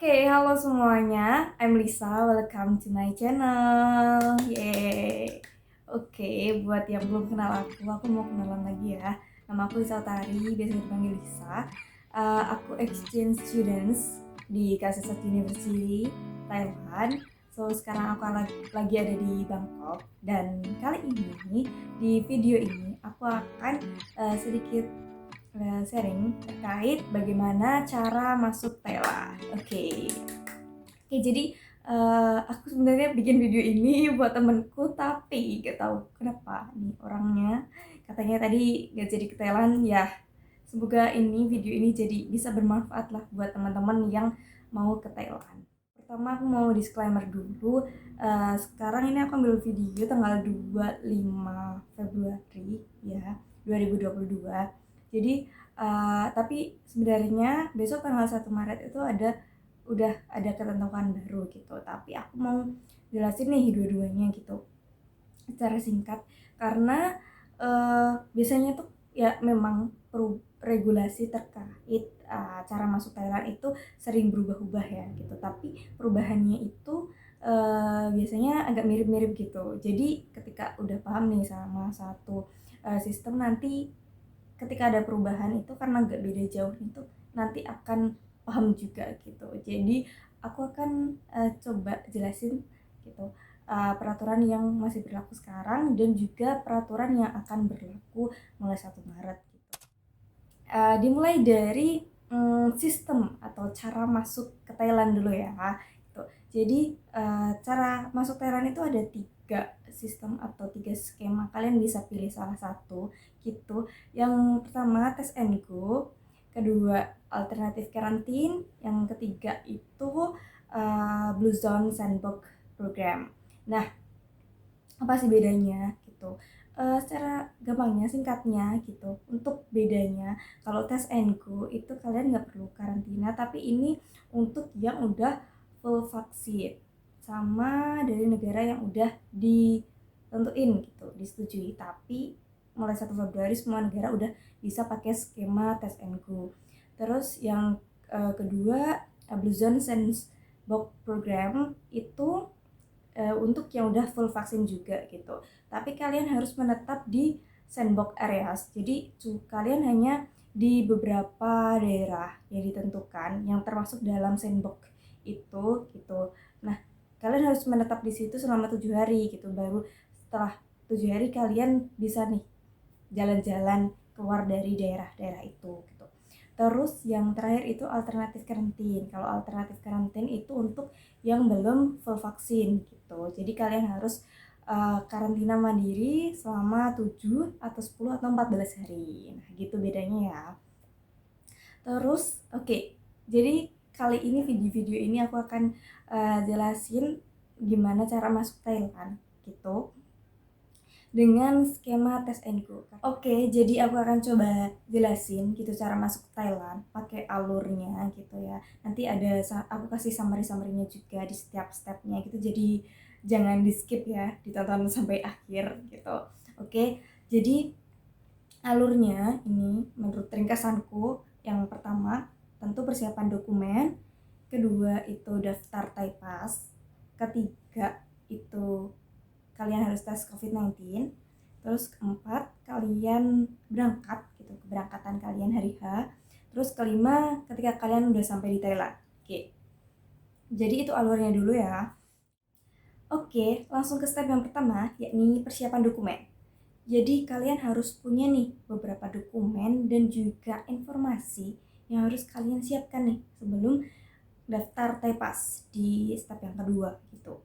Halo semuanya. I'm Lisa. Welcome to my channel. Yeay. Buat yang belum kenal aku mau kenalan lagi ya. Nama aku Lisa Utari, biasa dipanggil Lisa. Aku exchange students di KSS University, Thailand. So, sekarang aku lagi ada di Bangkok. Dan kali ini, di video ini, aku akan sedikit sharing terkait bagaimana cara masuk Tela. Jadi aku sebenarnya bikin video ini buat temenku, tapi gak tahu kenapa nih orangnya katanya tadi gak jadi ke Thailand ya. Semoga video ini jadi bisa bermanfaat lah buat teman-teman yang mau ke Thailand. Pertama aku mau disclaimer dulu. Sekarang ini aku ambil video tanggal 25 Februari ya 2022. Jadi tapi sebenarnya besok tanggal 1 Maret itu udah ada ketentuan baru gitu. Tapi aku mau jelasin nih dua-duanya gitu secara singkat, karena biasanya tuh ya memang regulasi terkait cara masuk Thailand itu sering berubah-ubah ya gitu. Tapi perubahannya itu biasanya agak mirip-mirip gitu. Jadi ketika udah paham nih sama satu sistem, nanti ketika ada perubahan itu karena agak beda jauh itu nanti akan paham juga gitu. Jadi aku akan coba jelasin gitu peraturan yang masih berlaku sekarang dan juga peraturan yang akan berlaku mulai 1 Maret gitu. Dimulai dari sistem atau cara masuk ke Thailand dulu ya gitu. Jadi cara masuk Thailand itu ada 3 sistem atau 3 skema, kalian bisa pilih salah satu gitu. Yang pertama tes and go, kedua alternatif karantin, yang ketiga itu Blue Zone Sandbox Program. Nah, apa sih bedanya gitu? Secara gampangnya, singkatnya gitu, untuk bedanya, kalau tes and go itu kalian nggak perlu karantina, tapi ini untuk yang udah full vaksin sama dari negara yang udah ditentuin gitu, disetujui. Tapi mulai 1 Februari semua negara udah bisa pakai skema tes and go. Terus yang kedua, Blue Zone Sandbox Program itu untuk yang udah full vaksin juga gitu. Tapi kalian harus menetap di sandbox areas. Jadi kalian hanya di beberapa daerah yang ditentukan yang termasuk dalam sandbox itu gitu. Nah, kalian harus menetap di situ selama 7 hari gitu. Baru setelah 7 hari kalian bisa nih jalan-jalan keluar dari daerah-daerah itu gitu. Terus yang terakhir itu alternatif karantin. Kalau alternatif karantin itu untuk yang belum full vaksin gitu. Jadi kalian harus karantina mandiri selama 7 atau 10 atau 14 hari. Nah, gitu bedanya ya. Terus jadi kali ini video ini aku akan jelasin gimana cara masuk Thailand gitu dengan skema tes and go. Jadi aku akan coba jelasin gitu cara masuk Thailand pakai alurnya gitu ya. Nanti aku kasih summary-nya juga di setiap stepnya gitu. Jadi jangan di skip ya, ditonton sampai akhir gitu. Jadi alurnya ini menurut ringkasanku, yang pertama tentu persiapan dokumen, kedua itu daftar Thaipass, ketiga itu kalian harus tes COVID-19. Terus keempat, kalian berangkat gitu, keberangkatan kalian hari H. Terus kelima, ketika kalian udah sampai di Thailand. Jadi itu alurnya dulu ya. Langsung ke step yang pertama, yakni persiapan dokumen. Jadi kalian harus punya nih beberapa dokumen dan juga informasi yang harus kalian siapkan nih sebelum daftar Thaipass di step yang kedua gitu.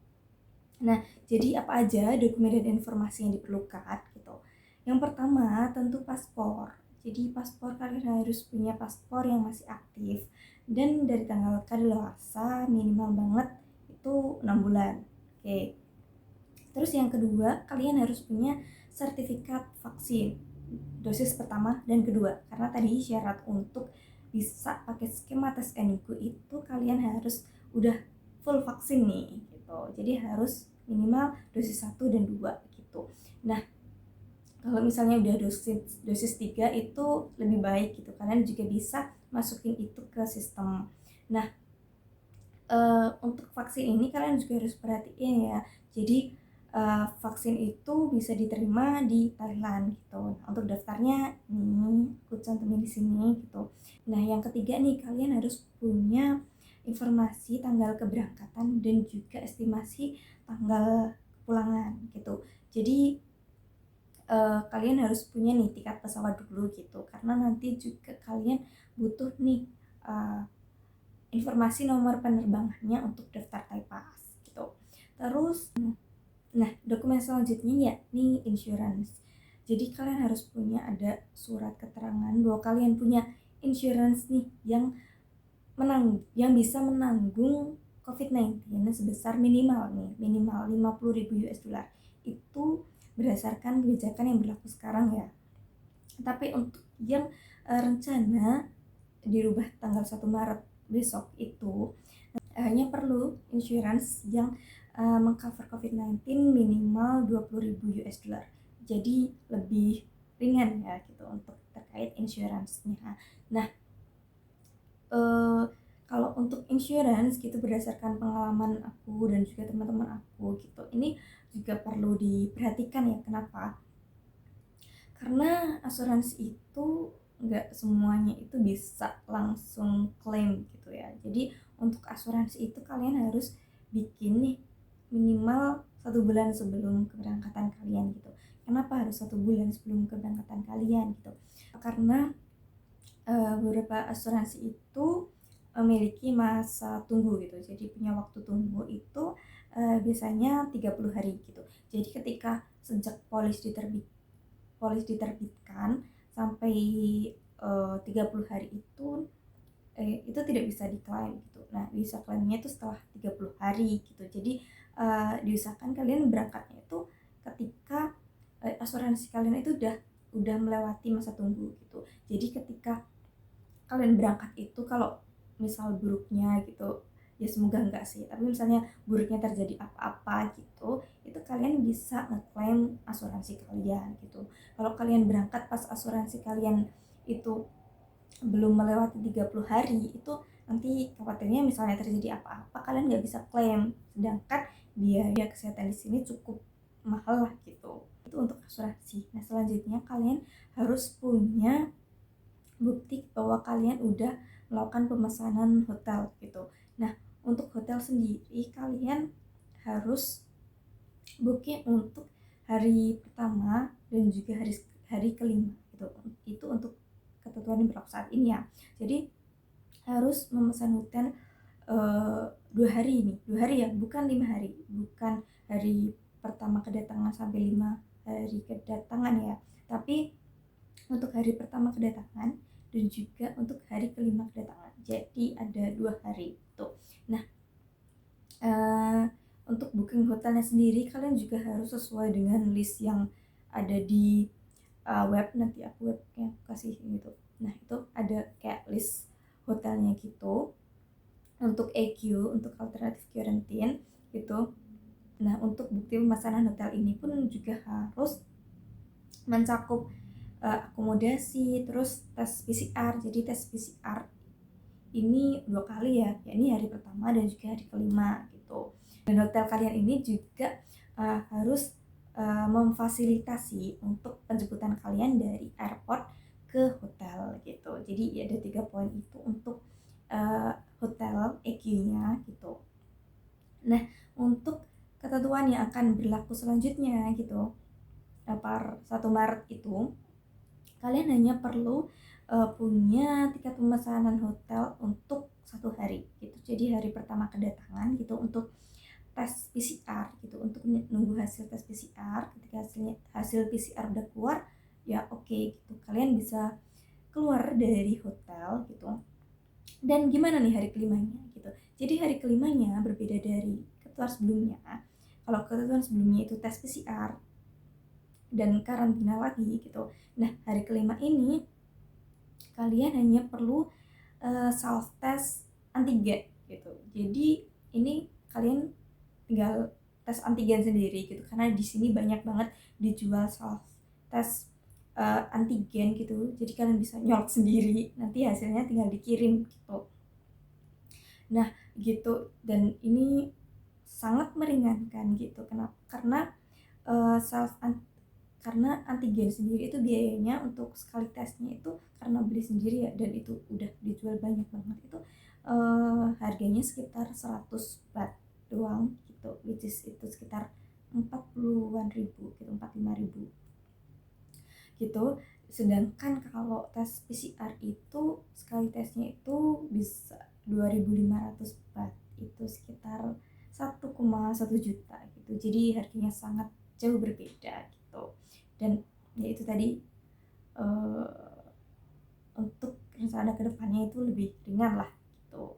Nah, jadi apa aja dokumen dan informasi yang diperlukan gitu. Yang pertama tentu paspor. Jadi paspor, kalian harus punya paspor yang masih aktif dan dari tanggal kadaluarsa minimal banget itu 6 bulan. Terus yang kedua, kalian harus punya sertifikat vaksin dosis pertama dan kedua. Karena tadi syarat untuk bisa pakai skema tes and go itu kalian harus udah full vaksin nih gitu. Jadi harus minimal dosis 1 dan 2 gitu. Nah, kalau misalnya udah dosis 3 itu lebih baik gitu. Kalian juga bisa masukin itu ke sistem. Nah, Untuk vaksin ini kalian juga harus perhatiin ya. Jadi vaksin itu bisa diterima di Thailand gitu. Nah, untuk daftarnya nih aku cantumin di sini gitu. Nah, yang ketiga nih, kalian harus punya informasi tanggal keberangkatan dan juga estimasi tanggal kepulangan gitu. Jadi kalian harus punya nih tiket pesawat dulu gitu, karena nanti juga kalian butuh nih uh, informasi nomor penerbangannya untuk daftar Thaipass gitu. Terus, nah dokumen selanjutnya ya nih insurance. Jadi kalian harus punya ada surat keterangan bahwa kalian punya insurance nih yang bisa menanggung COVID-19 sebesar minimal 50.000 US dollar. Itu berdasarkan kebijakan yang berlaku sekarang ya. Tapi untuk yang rencana dirubah tanggal 1 Maret besok itu hanya perlu insurance yang mengcover COVID-19 minimal 20.000 US dollar. Jadi lebih ringan ya gitu untuk terkait insurance-nya. Nah, kalau untuk insurance gitu berdasarkan pengalaman aku dan juga teman-teman aku gitu, ini juga perlu diperhatikan ya. Kenapa? Karena asuransi itu nggak semuanya itu bisa langsung klaim gitu ya. Jadi untuk asuransi itu kalian harus bikin nih minimal 1 bulan sebelum keberangkatan kalian gitu. Kenapa harus 1 bulan sebelum keberangkatan kalian gitu? Karena beberapa asuransi itu memiliki masa tunggu gitu. Jadi punya waktu tunggu itu biasanya 30 hari gitu. Jadi ketika sejak polis diterbitkan sampai 30 hari itu tidak bisa diklaim gitu. Nah, bisa klaimnya itu setelah 30 hari gitu. Jadi diusahakan kalian berangkatnya itu ketika asuransi kalian itu udah melewati masa tunggu gitu. Jadi ketika kalian berangkat itu, kalau misal buruknya gitu, ya semoga enggak sih, tapi misalnya buruknya terjadi apa-apa gitu, itu kalian bisa ngeklaim asuransi kalian gitu. Kalau kalian berangkat pas asuransi kalian itu belum melewati 30 hari, itu nanti khawatirnya misalnya terjadi apa-apa kalian nggak bisa klaim, sedangkan biaya kesehatan di sini cukup mahal lah gitu. Itu untuk asuransi. Nah, selanjutnya kalian harus punya bukti bahwa kalian udah melakukan pemesanan hotel gitu. Nah, untuk hotel sendiri kalian harus booking untuk hari pertama dan juga hari kelima gitu. Itu untuk ketentuan yang berlaku saat ini ya. Jadi harus memesan hotel 2 hari ini, 2 hari ya, bukan 5 hari, bukan hari pertama kedatangan sampai 5 hari kedatangan ya, tapi untuk hari pertama kedatangan dan juga untuk hari kelima kedatangan. Jadi ada 2 hari itu. Nah, untuk booking hotelnya sendiri kalian juga harus sesuai dengan list yang ada di web. Nanti aku webnya kasih gitu. Nah, itu ada kayak list hotelnya gitu untuk AQ, untuk alternative quarantine gitu. Nah, untuk bukti pemesanan hotel ini pun juga harus mencakup akomodasi, terus tes PCR. Jadi tes PCR ini 2 kali ya, yakni hari pertama dan juga hari kelima gitu. Dan hotel kalian ini juga harus memfasilitasi untuk penjemputan kalian dari airport ke hotel gitu. Jadi ada 3 poin itu untuk hotel EQ-nya gitu. Nah, untuk ketentuan yang akan berlaku selanjutnya gitu, per 1 Maret itu kalian hanya perlu punya tiket pemesanan hotel untuk 1 hari gitu. Jadi hari pertama kedatangan gitu untuk tes PCR gitu, untuk nunggu hasil tes PCR. Ketika hasil PCR udah keluar, ya oke gitu, kalian bisa keluar dari hotel gitu. Dan gimana nih hari kelimanya gitu. Jadi hari kelimanya berbeda dari ketentuan sebelumnya. Kalau ketentuan sebelumnya itu tes PCR dan karantina lagi gitu. Nah, hari kelima ini kalian hanya perlu self test antigen gitu. Jadi ini kalian tinggal tes antigen sendiri gitu, karena di sini banyak banget dijual self test antigen gitu. Jadi kalian bisa nyolok sendiri, nanti hasilnya tinggal dikirim gitu. Nah, gitu. Dan ini sangat meringankan gitu. Kenapa? Karena uh, self karena antigen sendiri itu biayanya untuk sekali tesnya itu, karena beli sendiri ya, dan itu udah dijual banyak banget, itu harganya sekitar 100 baht doang gitu, which is itu sekitar 40-an ribu gitu, 45.000 gitu. Sedangkan kalau tes PCR itu sekali tesnya itu bisa 2.500 baht, itu sekitar 1,1 juta gitu. Jadi harganya sangat jauh berbeda gitu. Dan ya itu tadi, uh, untuk rencana kedepannya itu lebih ringan lah gitu.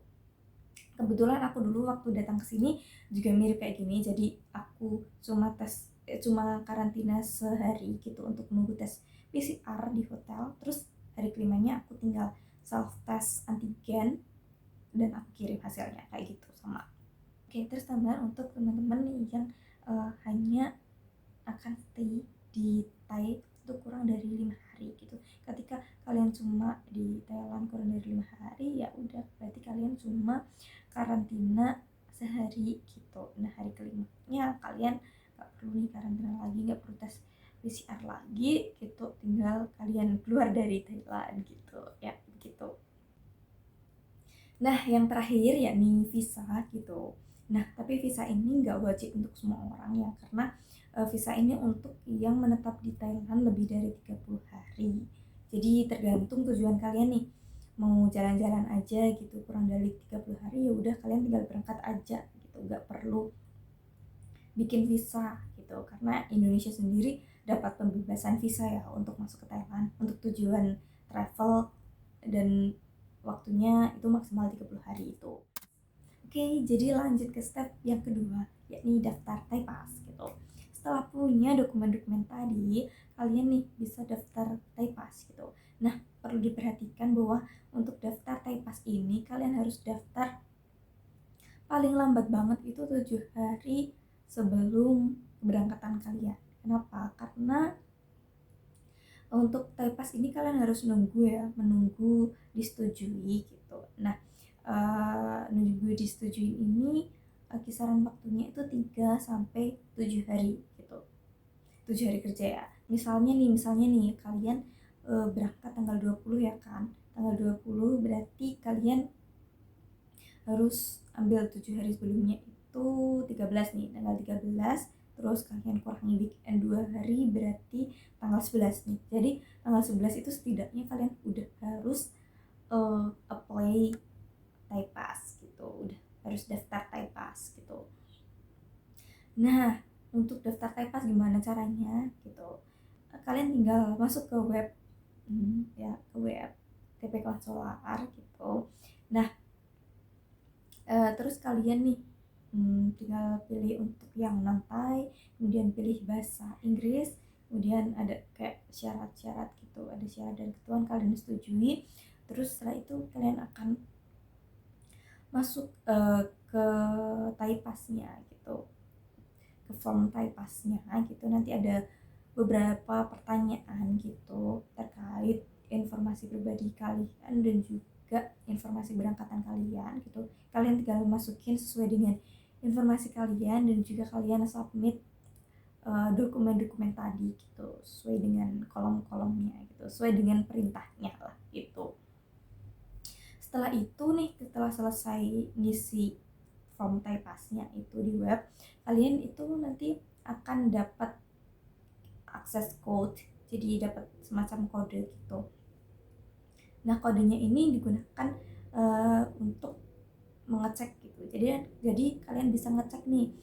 Kebetulan aku dulu waktu datang ke sini juga mirip kayak gini, jadi aku cuma karantina sehari gitu untuk menunggu tes PCR di hotel. Terus hari kelimanya aku tinggal self test antigen dan aku kirim hasilnya kayak gitu sama. Oke, terus tambahan untuk teman-teman nih yang hanya akan stay di Thai itu kurang dari 5 hari gitu. Ketika kalian cuma di Thailand kurang dari 5 hari, ya udah berarti kalian cuma karantina sehari gitu. Nah, hari kelimanya kalian nggak perlu nih karantina lagi, nggak perlu tes PCR lagi gitu, tinggal kalian keluar dari Thailand gitu ya, begitu. Nah, yang terakhir yakni visa gitu. Nah, tapi visa ini nggak wajib untuk semua orang ya, karena visa ini untuk yang menetap di Thailand lebih dari 30 hari. Jadi tergantung tujuan kalian nih. Mau jalan-jalan aja gitu, kurang dari 30 hari, ya udah kalian tinggal berangkat aja gitu, nggak perlu bikin visa gitu. Karena Indonesia sendiri dapat pembebasan visa ya untuk masuk ke Thailand untuk tujuan travel, dan waktunya itu maksimal 30 hari itu. Oke, jadi lanjut ke step yang kedua, yakni daftar Thaipass gitu. Setelah punya dokumen-dokumen tadi, kalian nih bisa daftar Thaipass gitu. Nah, perlu diperhatikan bahwa untuk daftar Thaipass ini kalian harus daftar paling lambat banget itu 7 hari sebelum keberangkatan kalian. Kenapa? Karena untuk Thaipass ini kalian harus menunggu disetujui gitu. Nah, nunggu disetujui ini kisaran waktunya itu 3 sampai 7 hari gitu. 7 hari kerja ya. Misalnya nih kalian berangkat tanggal 20 ya kan. Tanggal 20 berarti kalian harus ambil 7 hari sebelumnya itu 13 nih, tanggal 13, terus kalian kurangi weekend 2 hari berarti tanggal 11 nih. Jadi tanggal 11 itu setidaknya kalian udah harus apply Thaipass gitu, udah harus daftar Thaipass gitu. Nah, untuk daftar Thaipass gimana caranya gitu? Kalian tinggal masuk ke web, ya ke web TP Konsular gitu. Nah, terus kalian nih tinggal pilih untuk yang non-Thai, kemudian pilih bahasa Inggris, kemudian ada kayak syarat-syarat gitu, ada syarat dan ketentuan kalian setujui. Terus setelah itu kalian akan masuk ke Thaipassnya gitu, ke form Thaipassnya gitu. Nanti ada beberapa pertanyaan gitu terkait informasi pribadi kalian dan juga informasi berangkatan kalian gitu. Kalian tinggal masukin sesuai dengan informasi kalian dan juga kalian submit dokumen-dokumen tadi gitu sesuai dengan kolom-kolomnya gitu, sesuai dengan perintahnya lah gitu. Setelah itu nih, setelah selesai ngisi form Thaipassnya itu di web, kalian itu nanti akan dapat akses code, jadi dapat semacam kode gitu. Nah, kodenya ini digunakan untuk mengecek gitu. Jadi kalian bisa ngecek nih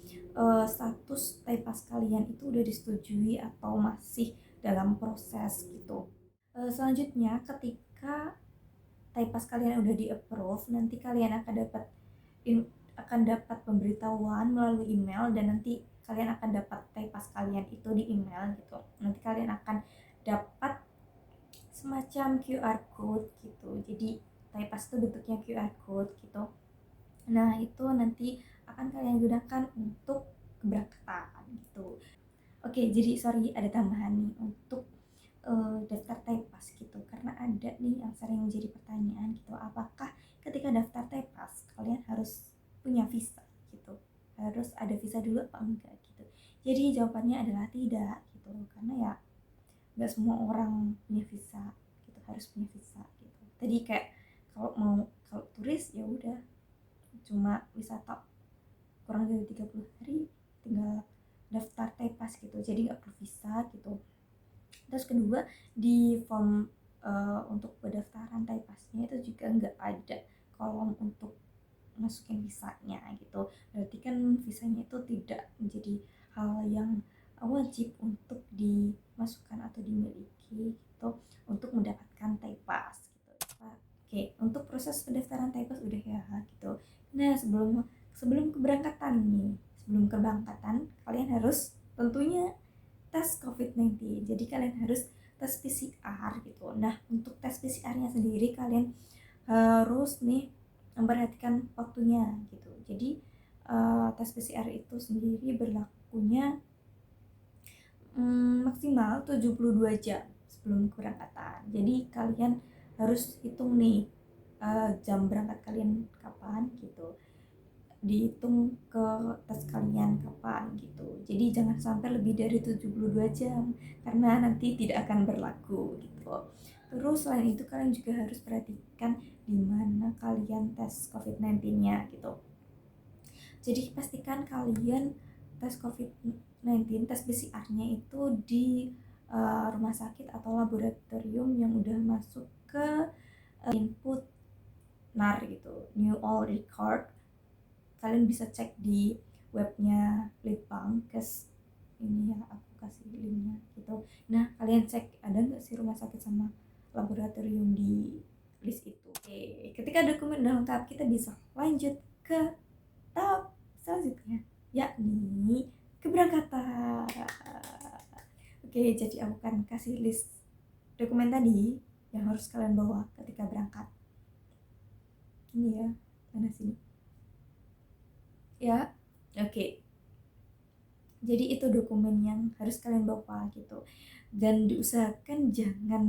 status Thaipass kalian itu udah disetujui atau masih dalam proses gitu. Selanjutnya ketika Thaipass kalian udah di approve, nanti kalian akan dapat pemberitahuan melalui email, dan nanti kalian akan dapat Thaipass kalian itu di email gitu. Nanti kalian akan dapat semacam QR code gitu. Jadi Thaipass itu bentuknya QR code gitu. Nah, itu nanti akan kalian gunakan untuk keberangkatan gitu. Oke, jadi sorry ada tambahan nih untuk daftar Thaipass gitu, karena ada nih yang sering menjadi pertanyaan gitu, apakah ketika daftar Thaipass kalian harus visa dulu apa enggak gitu. Jadi jawabannya adalah tidak gitu, karena ya nggak semua orang punya visa gitu, harus punya visa gitu. Tadi kayak kalau turis ya udah cuma wisata kurang dari 30 hari tinggal daftar TPAS gitu, jadi nggak perlu visa gitu. Terus kedua, di form untuk pendaftaran TPAS-nya itu juga nggak ada kolom untuk masukin visanya gitu. Berarti kan visanya itu tidak menjadi hal yang wajib untuk dimasukkan atau dimiliki gitu untuk mendapatkan TPAS gitu. Oke, untuk proses pendaftaran TPAS udah ya gitu. Nah, sebelum keberangkatan kalian harus tentunya tes COVID-19. Jadi kalian harus tes PCR gitu. Nah, untuk tes PCR-nya sendiri kalian harus nih memperhatikan waktunya gitu. Jadi tes PCR itu sendiri berlakunya maksimal 72 jam sebelum keberangkatan. Jadi kalian harus hitung nih jam berangkat kalian kapan gitu, dihitung ke tes kalian kapan gitu. Jadi jangan sampai lebih dari 72 jam karena nanti tidak akan berlaku gitu. Terus selain itu kalian juga harus perhatikan di mana kalian tes COVID-19-nya gitu. Jadi pastikan kalian tes COVID-19, tes PCR-nya itu di rumah sakit atau laboratorium yang udah masuk ke input NAR gitu, New All Record. Kalian bisa cek di webnya Litbangkes, ini ya aku kasih linknya gitu. Nah kalian cek ada nggak sih rumah sakit sama laboratorium di list itu. Oke, ketika dokumen udah lengkap kita bisa lanjut ke tahap selanjutnya, yakni keberangkatan. Oke, jadi aku akan kasih list dokumen tadi yang harus kalian bawa ketika berangkat. Ini ya, mana sini? Ya, oke. Jadi itu dokumen yang harus kalian bawa gitu. Dan diusahakan jangan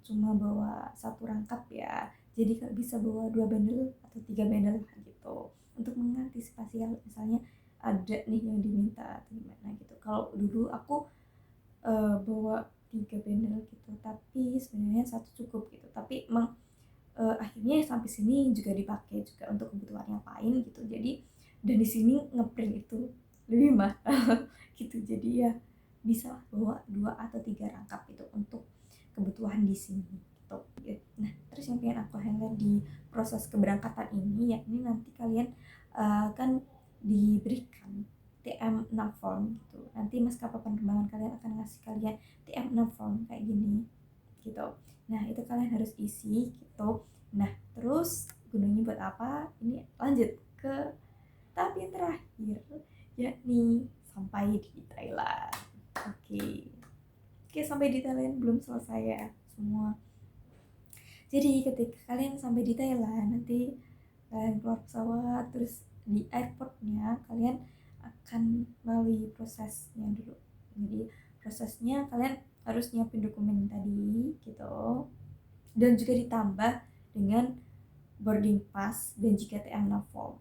cuma bawa satu rangkap ya. Jadi kalau bisa bawa 2 bundle atau 3 bundle gitu. Untuk mengantisipasi kalau misalnya ada nih yang diminta atau gimana gitu. Kalau dulu aku bawa 3 bundle gitu, tapi sebenarnya satu cukup gitu. Tapi emang akhirnya sampai sini juga dipakai juga untuk kebutuhan yang lain gitu. Jadi dan di sini ngeprint itu lebih mahal gitu, jadi ya bisa bawa 2 atau 3 rangkap itu untuk kebutuhan di sini gitu. Nah terus yang pengen aku highlight di proses keberangkatan ini yakni nanti kalian kan diberikan TM6 form gitu. Nanti maskapai penerbangan kalian akan ngasih kalian TM6 form kayak gini gitu. Nah itu kalian harus isi gitu. Nah terus gunanya buat apa? Ini lanjut ke tahap yang terakhir, yakni sampai di Thailand. Oke, sampai di Thailand belum selesai ya semua. Jadi ketika kalian sampai di Thailand, nanti kalian keluar pesawat, terus di airportnya kalian akan melalui prosesnya dulu. Jadi prosesnya kalian harus nyiapin dokumen tadi gitu, dan juga ditambah dengan boarding pass dan juga TM6 form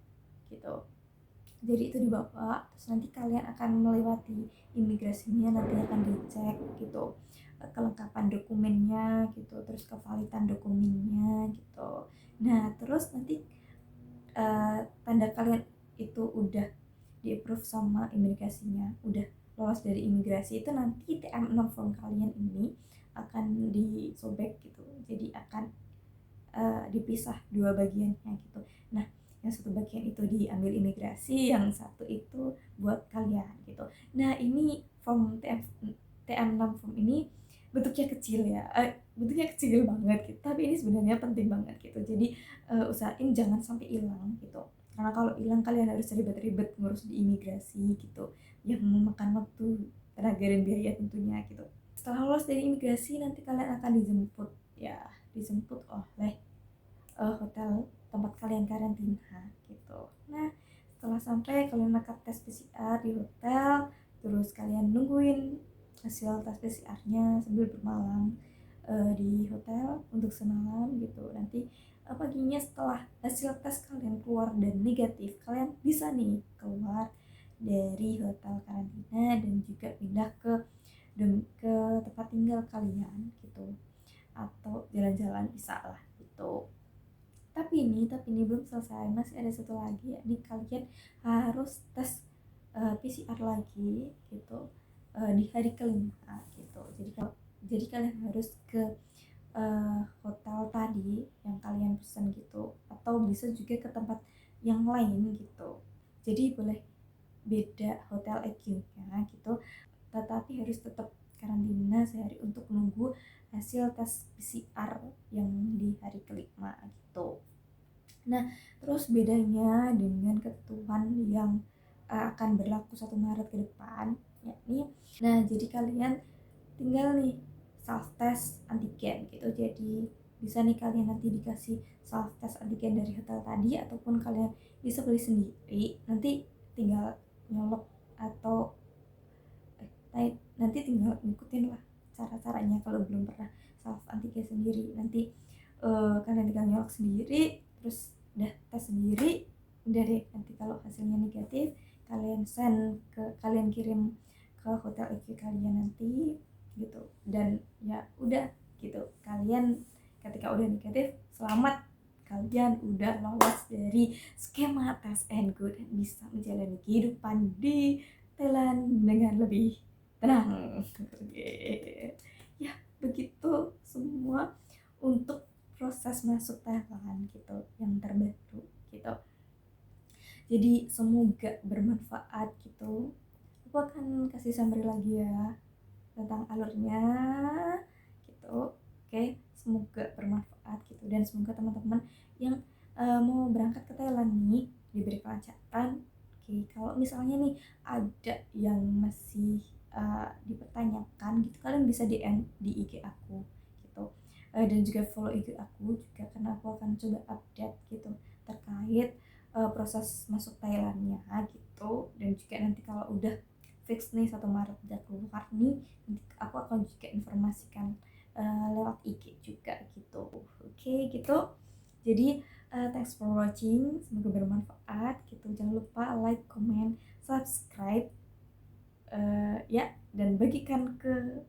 gitu. Jadi itu dibawa, terus nanti kalian akan melewati imigrasinya, nanti akan dicek gitu kelengkapan dokumennya gitu, terus kevalidan dokumennya gitu. Nah terus nanti tanda kalian itu udah di approve sama imigrasinya, udah lolos dari imigrasi, itu nanti TM6 form kalian ini akan disobek gitu, jadi akan dipisah 2 bagiannya gitu. Nah yang satu bagian itu diambil imigrasi, yang satu itu buat kalian gitu. Nah ini form TM6 form ini bentuknya kecil ya, bentuknya kecil banget gitu, tapi ini sebenarnya penting banget gitu. Jadi usahain jangan sampai hilang gitu, karena kalau hilang kalian harus ribet-ribet ngurus di imigrasi gitu, yang memakan waktu, tenaga dan biaya tentunya gitu. Setelah lolos dari imigrasi nanti kalian akan dijemput oleh hotel tempat kalian karantina gitu. Nah setelah sampai kalian lengkap tes PCR di hotel, terus kalian nungguin hasil tes PCR-nya sambil bermalam di hotel untuk semalam gitu. Nanti paginya setelah hasil tes kalian keluar dan negatif, kalian bisa nih keluar dari hotel karantina dan juga pindah ke tempat tinggal kalian gitu, atau jalan-jalan bisa lah gitu. Tapi ini belum selesai, masih ada satu lagi, yakni kalian harus tes PCR lagi gitu di hari kelima gitu. Jadi kalian harus ke hotel tadi yang kalian pesan gitu, atau bisa juga ke tempat yang lain gitu. Jadi boleh beda hotel EQ-nya gitu, tetapi harus tetap karantina sehari untuk menunggu hasil tes PCR yang di hari kelima gitu. Nah, terus bedanya dengan ketentuan yang akan berlaku 1 Maret ke depan, yakni, nah jadi kalian tinggal nih self test antigen gitu. Jadi bisa nih kalian nanti dikasih self test antigen dari hotel tadi, ataupun kalian bisa beli sendiri. Nanti tinggal nyolok atau nanti tinggal ngikutin lah cara-caranya. Kalau belum pernah self antigen sendiri, nanti kalian tinggal nyolok sendiri, terus udah tes sendiri, udah deh. Nanti kalau hasilnya negatif, kalian kirim ke hotel EQ kalian nanti gitu. Dan ya udah gitu, kalian ketika udah negatif, selamat, kalian udah lolos dari skema tes and go dan bisa menjalani kehidupan di Thailand dengan lebih tenang. Ya begitu semua untuk proses masuk Thailand gitu yang terbaru gitu. Jadi semoga bermanfaat gitu. Aku akan kasih summary lagi ya tentang alurnya gitu. Oke, semoga bermanfaat gitu, dan semoga teman-teman yang mau berangkat ke Thailand nih diberi kelancaran. Oke, kalau misalnya nih ada yang masih dipertanyakan gitu, kalian bisa DM di IG aku gitu. Dan juga follow IG aku juga, karena aku akan coba update gitu terkait proses masuk Thailandnya gitu. Dan juga nanti kalau udah fix nih 1 Maret udah keluar nih, aku akan juga informasikan lewat IG juga gitu. Oke gitu. Jadi thanks for watching, semoga bermanfaat gitu. Jangan lupa like, comment, subscribe ya, dan bagikan ke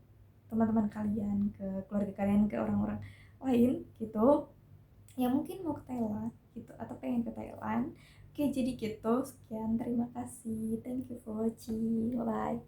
teman-teman kalian, ke keluarga kalian, ke orang-orang lain gitu yang mungkin mau ke Thailand gitu atau pengen ke Thailand. Oke, jadi gitu. Sekian, terima kasih. Thank you for watching. Bye.